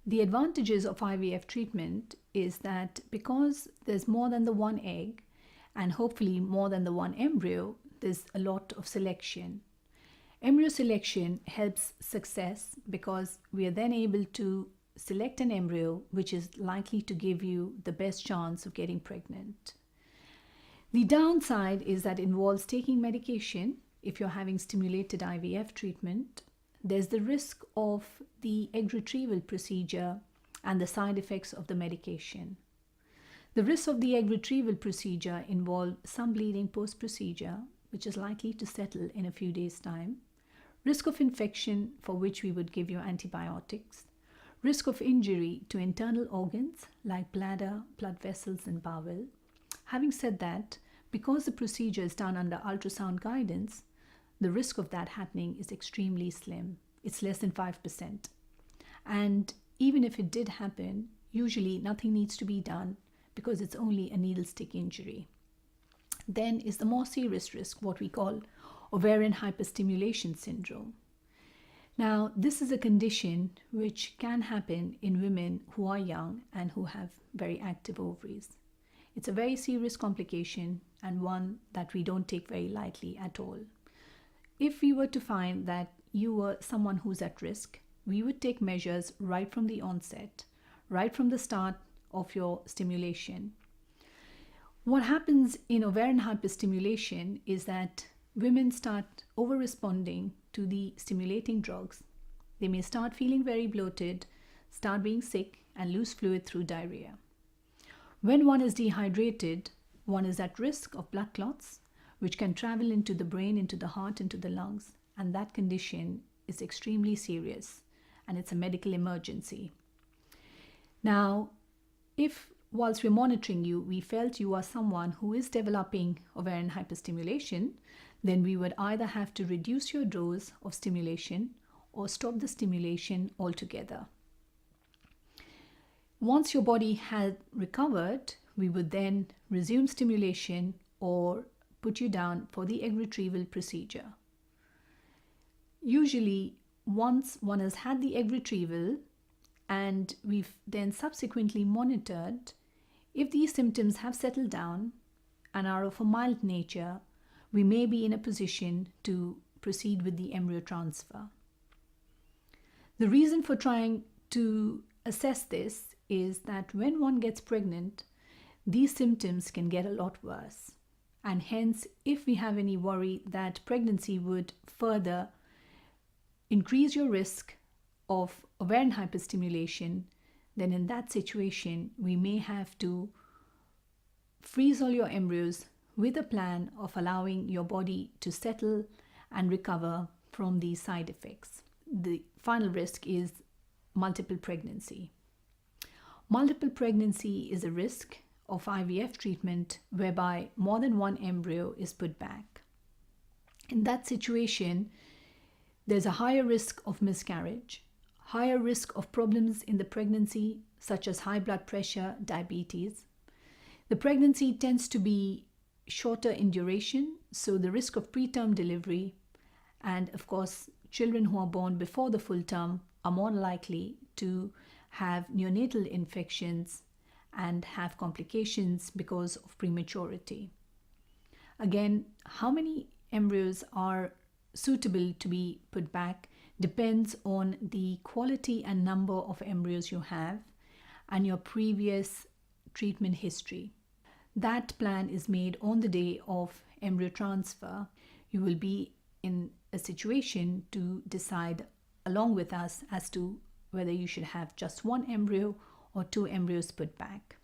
The advantages of IVF treatment is that because there's more than the one egg and hopefully more than the one embryo, there's a lot of selection. Embryo selection helps success because we are then able to select an embryo which is likely to give you the best chance of getting pregnant. The downside is that it involves taking medication if you're having stimulated IVF treatment. There's the risk of the egg retrieval procedure and the side effects of the medication. The risks of the egg retrieval procedure involve some bleeding post-procedure, which is likely to settle in a few days' time, risk of infection for which we would give you antibiotics, risk of injury to internal organs like bladder, blood vessels, and bowel. Having said that, because the procedure is done under ultrasound guidance, the risk of that happening is extremely slim. It's less than 5%. And even if it did happen, usually nothing needs to be done because it's only a needle stick injury. Then is the more serious risk, what we call ovarian hyperstimulation syndrome. Now, this is a condition which can happen in women who are young and who have very active ovaries. It's a very serious complication and one that we don't take very lightly at all. If we were to find that you were someone who's at risk, we would take measures right from the onset, right from the start of your stimulation. What happens in ovarian hyperstimulation is that women start over-responding to the stimulating drugs. They may start feeling very bloated, start being sick, and lose fluid through diarrhea. When one is dehydrated, one is at risk of blood clots, which can travel into the brain, into the heart, into the lungs, and that condition is extremely serious and it's a medical emergency. Now, if whilst we're monitoring you, we felt you are someone who is developing ovarian hyperstimulation, then we would either have to reduce your dose of stimulation or stop the stimulation altogether. Once your body had recovered, we would then resume stimulation or put you down for the egg retrieval procedure. Usually, once one has had the egg retrieval and we've then subsequently monitored, if these symptoms have settled down and are of a mild nature, we may be in a position to proceed with the embryo transfer. The reason for trying to assess this is that when one gets pregnant, these symptoms can get a lot worse. And hence, if we have any worry that pregnancy would further increase your risk of ovarian hyperstimulation, then in that situation, we may have to freeze all your embryos with a plan of allowing your body to settle and recover from these side effects. The final risk is multiple pregnancy. Multiple pregnancy is a risk of IVF treatment whereby more than one embryo is put back. In that situation, there's a higher risk of miscarriage, higher risk of problems in the pregnancy such as high blood pressure, diabetes. The pregnancy tends to be shorter in duration, so the risk of preterm delivery and of course children who are born before the full term are more likely to have neonatal infections and have complications because of prematurity. Again, how many embryos are suitable to be put back depends on the quality and number of embryos you have and your previous treatment history. That plan is made on the day of embryo transfer. You will be in a situation to decide along with us as to whether you should have just one embryo or two embryos put back.